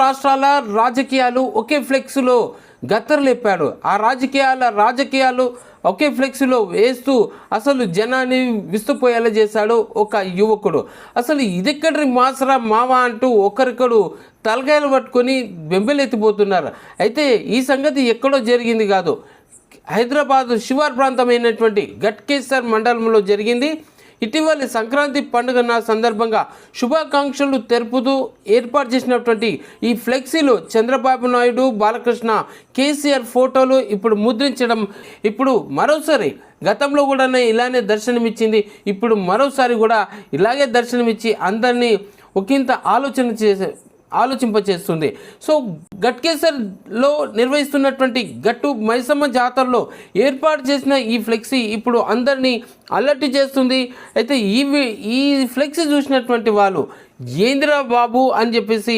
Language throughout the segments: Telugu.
రాష్ట్రాల రాజకీయాలు ఒకే ఫ్లెక్స్లో గత్తరలేపాడు. ఆ రాజకీయాలు ఒకే ఫ్లెక్స్లో వేస్తూ అసలు జనాన్ని విస్తుపోయేలా చేశాడు ఒక యువకుడు. అసలు ఇదెక్కడి మాసరా మావా అంటూ ఒకరికడు తలకాయలు పట్టుకొని బెంబెలెత్తిపోతున్నారు. అయితే ఈ సంగతి ఎక్కడో జరిగింది కాదు, హైదరాబాద్ శివార్ ప్రాంతమైనటువంటి ఘట్కేసర్ మండలంలో జరిగింది. ఇటీవలి సంక్రాంతి పండుగ సందర్భంగా శుభాకాంక్షలు తెలుపుతూ ఏర్పాటు చేసినటువంటి ఈ ఫ్లెక్సీలో చంద్రబాబు నాయుడు, బాలకృష్ణ, కేసీఆర్ ఫోటోలు ఇప్పుడు ముద్రించడం ఇప్పుడు మరోసారి, గతంలో కూడా ఇలానే దర్శనమిచ్చింది, ఇప్పుడు మరోసారి కూడా ఇలాగే దర్శనమిచ్చి అందరినీ ఒకంత ఆలోచింపచేస్తుంది. సో ఘట్కేసర్లో నిర్వహిస్తున్నటువంటి గట్టు మైసమ్మ జాతరలో ఏర్పాటు చేసిన ఈ ఫ్లెక్సీ ఇప్పుడు అందరినీ అలర్ట్ చేస్తుంది. అయితే ఈ ఫ్లెక్సీ చూసినటువంటి వాళ్ళు ఏందిరా బాబు అని చెప్పేసి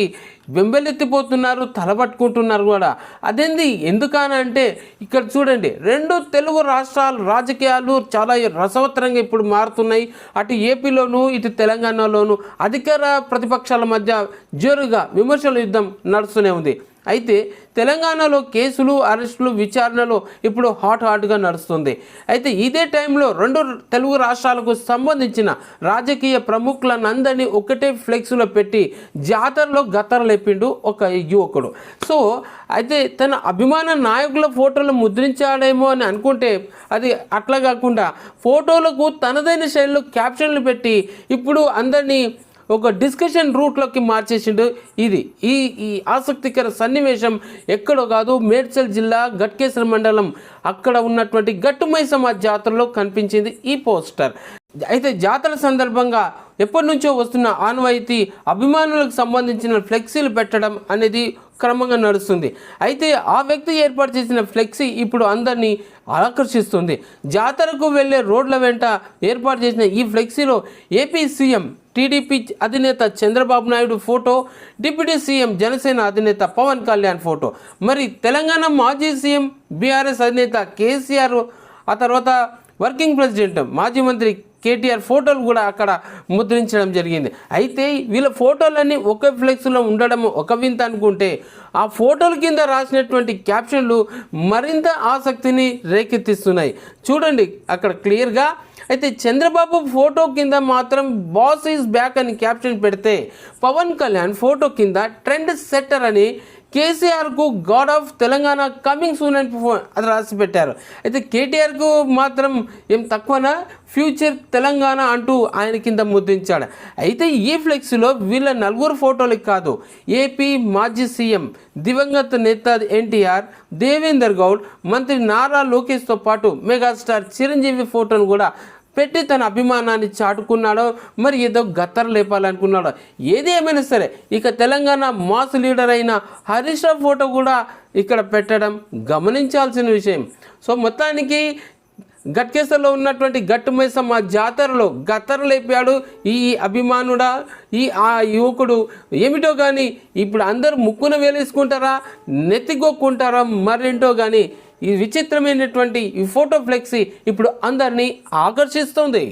బెంబెలెత్తిపోతున్నారు, తలపట్టుకుంటున్నారు కూడా. అదేంది ఎందుకనంటే ఇక్కడ చూడండి, రెండు తెలుగు రాష్ట్రాల రాజకీయాలు చాలా రసవత్తరంగా ఇప్పుడు మారుతున్నాయి. అటు ఏపీలోను ఇటు తెలంగాణలోను అధికార ప్రతిపక్షాల మధ్య జోరుగా విమర్శల యుద్ధం నడుస్తూనే ఉంది. అయితే తెలంగాణలో కేసులు, అరెస్టులు, విచారణలో ఇప్పుడు హాట్గా నడుస్తుంది. అయితే ఇదే టైంలో రెండు తెలుగు రాష్ట్రాలకు సంబంధించిన రాజకీయ ప్రముఖులనందరినీ ఒకటే ఫ్లెక్స్లో పెట్టి జాతరలో గత్తరలేపిండు ఒక యువకుడు. సో అయితే తన అభిమాన నాయకుల ఫోటోలు ముద్రించాడేమో అని అనుకుంటే అది అట్లా కాకుండా ఫోటోలకు తనదైన శైలిలో క్యాప్షన్లు పెట్టి ఇప్పుడు అందరినీ ఒక డిస్కషన్ రూట్లోకి మార్చేసిండు. ఇది ఈ ఆసక్తికర సన్నివేశం ఎక్కడో కాదు, మేడ్చల్ జిల్లా ఘట్కేసర్ మండలం అక్కడ ఉన్నటువంటి గట్టుమైసమ్మ జాతరలో కనిపించింది ఈ పోస్టర్. అయితే జాతర సందర్భంగా ఎప్పటి నుంచో వస్తున్న ఆనవాయితీ అభిమానులకు సంబంధించిన ఫ్లెక్సీలు పెట్టడం అనేది క్రమంగా నడుస్తుంది. అయితే ఆ వ్యక్తి ఏర్పాటు చేసిన ఫ్లెక్సీ ఇప్పుడు అందరినీ ఆకర్షిస్తుంది. జాతరకు వెళ్ళే రోడ్ల వెంట ఏర్పాటు చేసిన ఈ ఫ్లెక్సీలో ఏపీ సీఎం, టీడీపీ అధినేత Chandrababu Naidu photo, deputy CM Janasena అధినేత పవన్ కళ్యాణ్ ఫోటో, మరి తెలంగాణ మాజీ సీఎం బీఆర్ఎస్ అధినేత కేసీఆర్, ఆ తర్వాత వర్కింగ్ ప్రెసిడెంట్ మాజీ మంత్రి కేటీఆర్ ఫోటోలు కూడా అక్కడ ముద్రించడం జరిగింది. అయితే వీళ్ళ ఫోటోలన్నీ ఒక ఫ్లెక్స్లో ఉండడం ఒక వింత అనుకుంటే, ఆ ఫోటోల కింద రాసినటువంటి క్యాప్షన్లు మరింత ఆసక్తిని రేకెత్తిస్తున్నాయి. చూడండి అక్కడ క్లియర్గా. అయితే చంద్రబాబు ఫోటో కింద మాత్రం బాస్ ఈజ్ బ్యాక్ అని క్యాప్షన్ పెడితే, పవన్ కళ్యాణ్ ఫోటో కింద ట్రెండ్ సెట్టర్ అని, కేసీఆర్కు God of Telangana coming soon అని అది రాసి పెట్టారు. అయితే కేటీఆర్కు మాత్రం ఏం తక్కువనా, ఫ్యూచర్ తెలంగాణ అంటూ ఆయన కింద ముద్రించాడు. అయితే ఈ ఫ్లెక్స్లో వీళ్ళ నలుగురు ఫోటోలకు కాదు, ఏపీ మాజీ సీఎం దివంగత నేత ఎన్టీఆర్, దేవేందర్ గౌడ్, మంత్రి నారా లోకేష్తో పాటు మెగాస్టార్ చిరంజీవి ఫోటోను కూడా పెట్టి తన అభిమానాన్ని చాటుకున్నాడో, మరి ఏదో గత్తర లేపాలనుకున్నాడో. ఏది ఏమైనా సరే ఇక తెలంగాణ మాస్ లీడర్ అయిన హరీష్ రావు ఫోటో కూడా ఇక్కడ పెట్టడం గమనించాల్సిన విషయం. సో మొత్తానికి ఘట్కేసర్లో ఉన్నటువంటి గట్టుమైసమ్మ జాతరలో గత్తర లేపాడు ఈ అభిమానుడా, ఆ యువకుడు. ఏమిటో కానీ ఇప్పుడు అందరూ ముక్కున వేలేసుకుంటారా, నెత్తిగొక్కుంటారా, మరేంటో కానీ ఈ విచిత్రమైనటువంటి ఈ ఫోటో ఫ్లెక్సీ ఇప్పుడు అందరినీ ఆకర్షిస్తుంది.